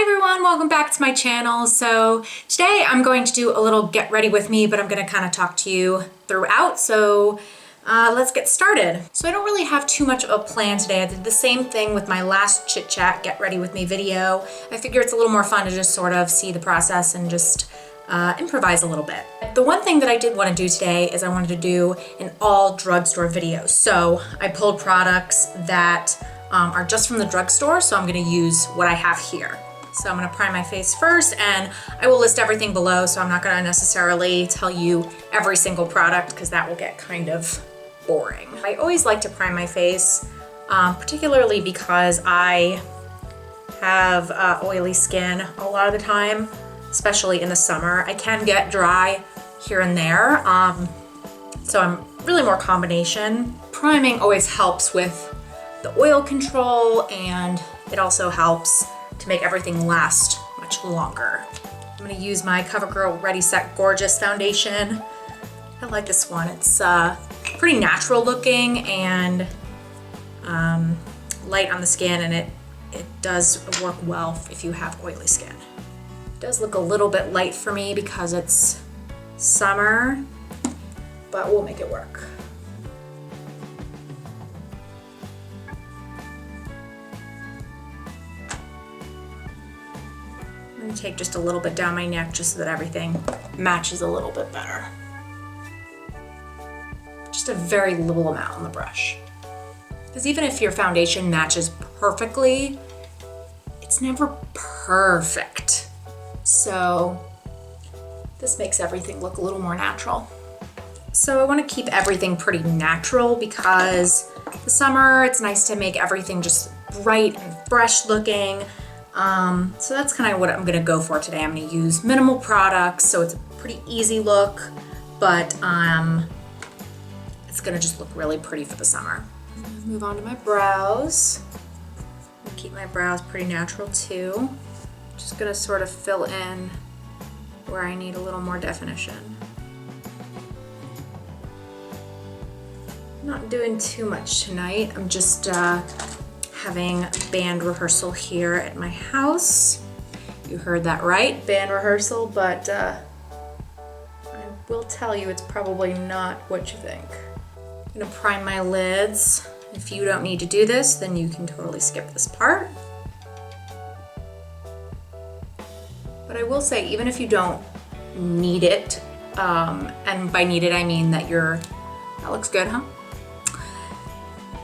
Hi everyone, welcome back to my channel. So today I'm going to do a little get ready with me, but I'm going to kind of talk to you throughout. So let's get started. So I don't really have too much of a plan today. I did the same thing with my last chit chat get ready with me video. I figure it's a little more fun to just sort of see the process and just improvise a little bit. The one thing that I did want to do today is I wanted to do an all drugstore video. So I pulled products that are just from the drugstore, so I'm going to use what I have here. So I'm gonna prime my face first, and I will list everything below, so I'm not gonna necessarily tell you every single product because that will get kind of boring. I always like to prime my face, particularly because I have oily skin a lot of the time, especially in the summer. I can get dry here and there, so I'm really more combination. Priming always helps with the oil control, and it also helps to make everything last much longer. I'm gonna use my Covergirl Ready Set Gorgeous foundation. I like this one. It's pretty natural looking and light on the skin, and it does work well if you have oily skin. It does look a little bit light for me because it's summer, but we'll make it work. I'm gonna take just a little bit down my neck just so that everything matches a little bit better. Just a very little amount on the brush. Because even if your foundation matches perfectly, it's never perfect. So this makes everything look a little more natural. So I wanna keep everything pretty natural because the summer, it's nice to make everything just bright and fresh looking. So that's kind of what I'm gonna go for today. I'm gonna use minimal products, so it's a pretty easy look, but it's gonna just look really pretty for the summer. Move on to my brows. I'm gonna keep my brows pretty natural too. Just gonna sort of fill in where I need a little more definition. Not doing too much tonight. I'm just having band rehearsal here at my house. You heard that right, band rehearsal, but I will tell you it's probably not what you think. I'm gonna prime my lids. If you don't need to do this, then you can totally skip this part. But I will say, even if you don't need it, and by need it I mean that that looks good, huh?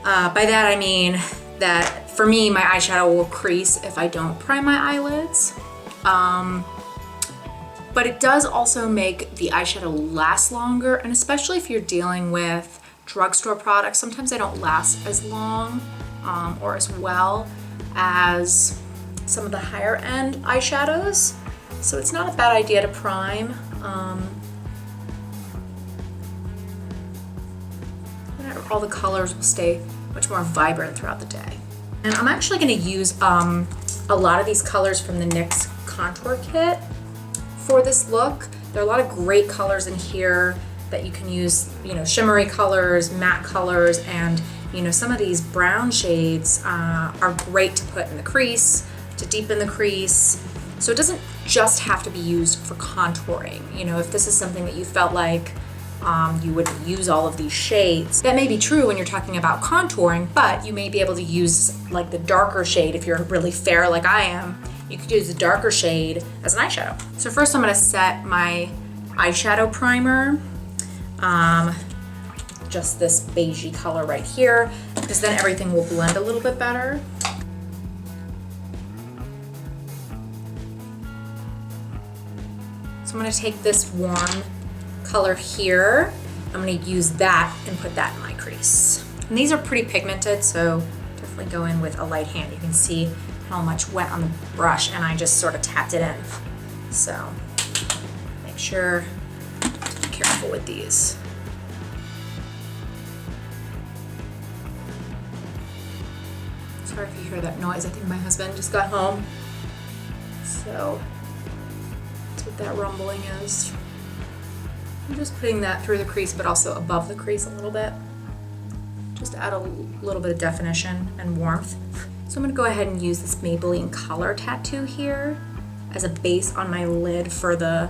By that I mean that for me, my eyeshadow will crease if I don't prime my eyelids. But it does also make the eyeshadow last longer, and especially if you're dealing with drugstore products, sometimes they don't last as long or as well as some of the higher end eyeshadows. So it's not a bad idea to prime. All the colors will stay much more vibrant throughout the day. And I'm actually gonna use a lot of these colors from the NYX Contour Kit for this look. There are a lot of great colors in here that you can use, shimmery colors, matte colors, and some of these brown shades are great to put in the crease, to deepen the crease. So it doesn't just have to be used for contouring. If this is something that you felt like you wouldn't use all of these shades. That may be true when you're talking about contouring, but you may be able to use like the darker shade if you're really fair like I am. You could use the darker shade as an eyeshadow. So first I'm gonna set my eyeshadow primer. Just this beigey color right here, because then everything will blend a little bit better. So I'm gonna take this warm color here. I'm gonna use that and put that in my crease. And these are pretty pigmented, so definitely go in with a light hand. You can see how much wet on the brush, and I just sort of tapped it in. So make sure to be careful with these. Sorry if you hear that noise. I think my husband just got home. So that's what that rumbling is. I'm just putting that through the crease, but also above the crease a little bit. Just to add a little bit of definition and warmth. So I'm gonna go ahead and use this Maybelline color tattoo here as a base on my lid for the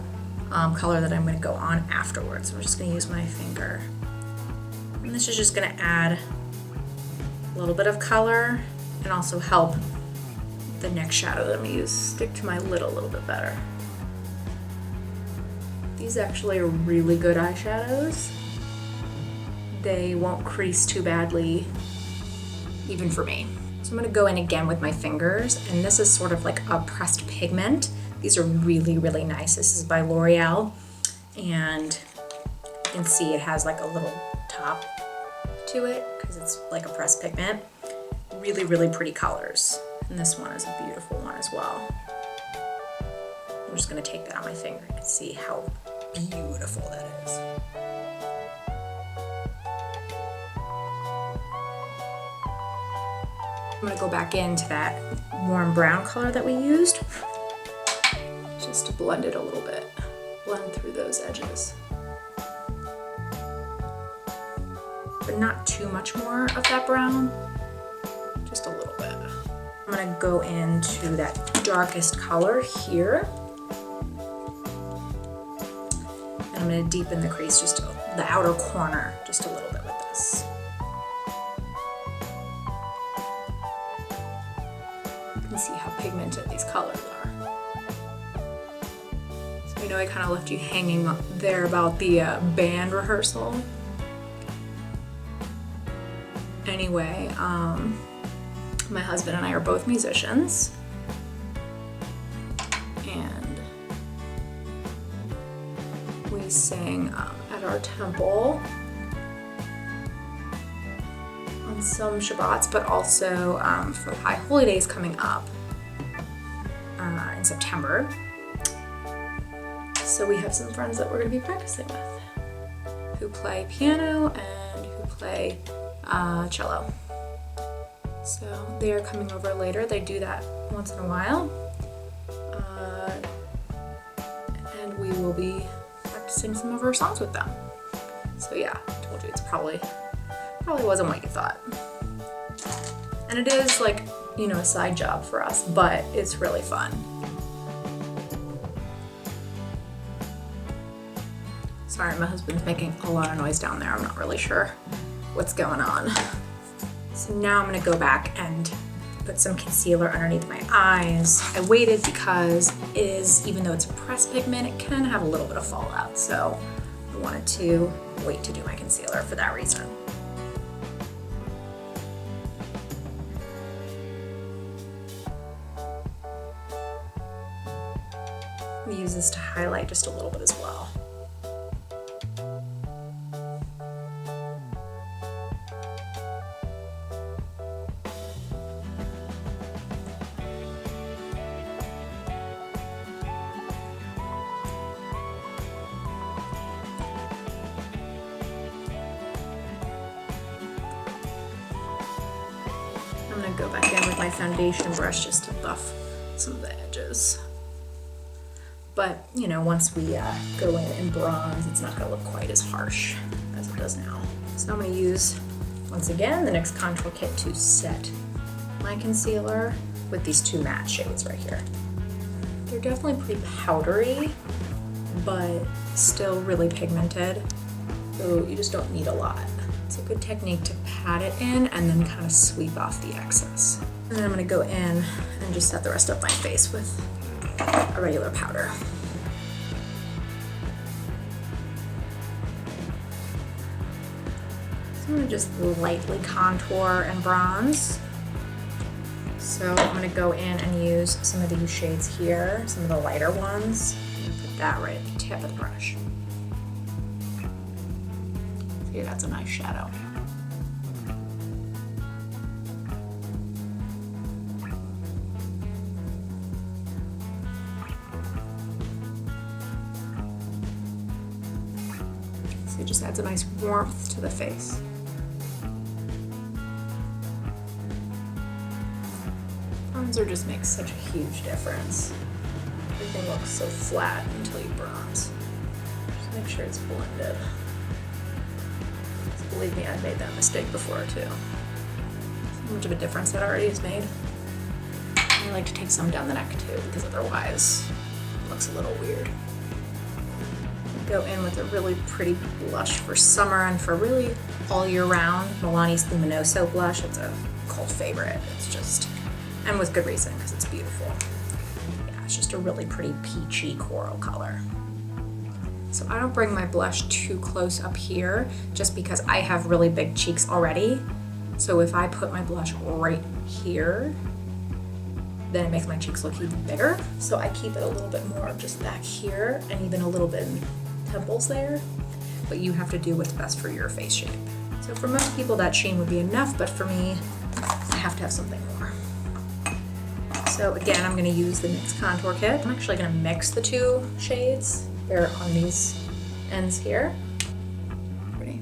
color that I'm gonna go on afterwards. So I'm just gonna use my finger. And this is just gonna add a little bit of color and also help the next shadow that I'm gonna use stick to my lid a little bit better. These actually are really good eyeshadows. They won't crease too badly, even for me. So I'm gonna go in again with my fingers, and this is sort of like a pressed pigment. These are really, really nice. This is by L'Oreal, and you can see it has like a little top to it because it's like a pressed pigment. Really, really pretty colors. And this one is a beautiful one as well. I'm just gonna take that on my finger. You can see how beautiful that is. I'm gonna go back into that warm brown color that we used, just to blend it a little bit. Blend through those edges. But not too much more of that brown, just a little bit. I'm gonna go into that darkest color here. And I'm gonna deepen the crease, just the outer corner, just a little bit with this. See how pigmented these colors are. So I know I kind of left you hanging there about the band rehearsal. Anyway, my husband and I are both musicians, and we sing at our temple on some Shabbats, but also for the High Holy Days coming up in September. So we have some friends that we're going to be practicing with, who play piano and who play cello. So they are coming over later. They do that once in a while. And we will be practicing some of our songs with them. So yeah, I told you it's probably wasn't what you thought. And it is like, you know, a side job for us, but it's really fun. Sorry, my husband's making a lot of noise down there. I'm not really sure what's going on. So now I'm gonna go back and put some concealer underneath my eyes. I waited because even though it's a pressed pigment, it can have a little bit of fallout. So I wanted to wait to do my concealer for that reason. I'm gonna use this to highlight just a little bit as well. I'm gonna go back in with my foundation brush just to buff some of the edges. But, you know, once we go in and bronze, it's not gonna look quite as harsh as it does now. So I'm gonna use, once again, the NYX Contour Kit to set my concealer with these two matte shades right here. They're definitely pretty powdery, but still really pigmented. So you just don't need a lot. It's a good technique to pat it in and then kind of sweep off the excess. And then I'm gonna go in and just set the rest of my face with a regular powder. So I'm gonna just lightly contour and bronze. So I'm gonna go in and use some of these shades here, some of the lighter ones, and put that right at the tip of the brush. See, that's a nice shadow. So it just adds a nice warmth to the face. Bronzer just makes such a huge difference. Everything looks so flat until you bronze. Just make sure it's blended. Believe me, I've made that mistake before too. So much of a difference that already is made. I like to take some down the neck too, because otherwise it looks a little weird. Go in with a really pretty blush for summer and for really all year round. Milani's Luminoso blush. It's a cult favorite. It's just, and with good reason, because it's beautiful. Yeah, it's just a really pretty peachy coral color. So I don't bring my blush too close up here, just because I have really big cheeks already. So if I put my blush right here, then it makes my cheeks look even bigger. So I keep it a little bit more just back here and even a little bit in temples there. But you have to do what's best for your face shape. So for most people that sheen would be enough, but for me, I have to have something more. So again, I'm gonna use the NYX Contour Kit. I'm actually gonna mix the two shades. They're on these ends here. Pretty.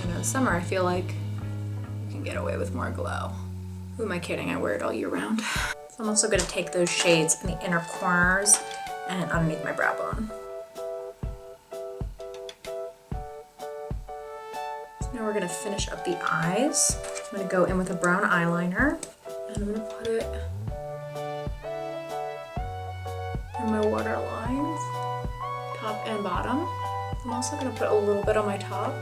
You know, summer I feel like you can get away with more glow. Who am I kidding? I wear it all year round. So I'm also gonna take those shades in the inner corners and underneath my brow bone. So now we're gonna finish up the eyes. I'm gonna go in with a brown eyeliner and I'm gonna put it in my water lines, top and bottom. I'm also gonna put a little bit on my top,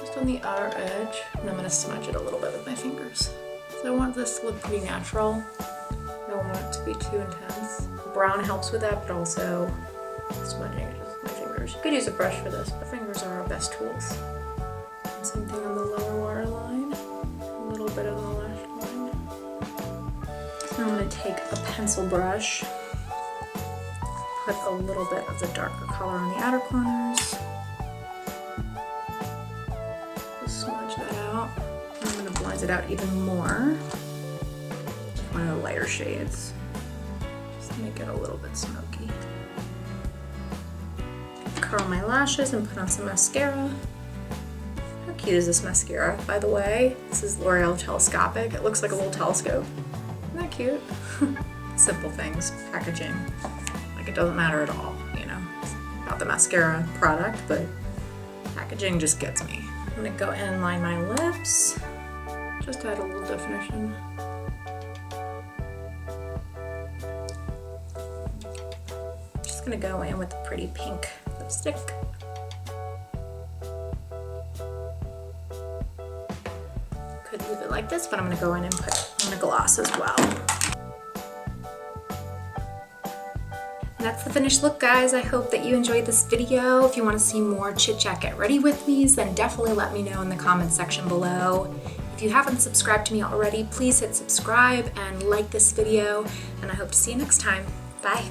just on the outer edge, and I'm gonna smudge it a little bit with my fingers. So I want this to look pretty natural. I don't want it to be too intense. Brown helps with that, but also smudging it just with my fingers. You could use a brush for this, but fingers are our best tools. And same thing on the lower waterline, a little bit on the lash line. So I'm gonna take a pencil brush, put a little bit of the darker color on the outer corners. Just smudge that out. And I'm gonna blend it out even more. One of the lighter shades. Just to make it a little bit smoky. Curl my lashes and put on some mascara. How cute is this mascara, by the way? This is L'Oreal Telescopic. It looks like a little telescope. Isn't that cute? Simple things, packaging. Like it doesn't matter at all, you know, about the mascara product, but packaging just gets me. I'm gonna go in and line my lips. Just add a little definition. Just gonna go in with a pretty pink lipstick. Could leave it like this, but I'm gonna go in and put on a gloss as well. And that's the finished look, guys. I hope that you enjoyed this video. If you want to see more chit chat get ready with me's, then definitely let me know in the comment section below. If you haven't subscribed to me already, please hit subscribe and like this video, and I hope to see you next time. Bye.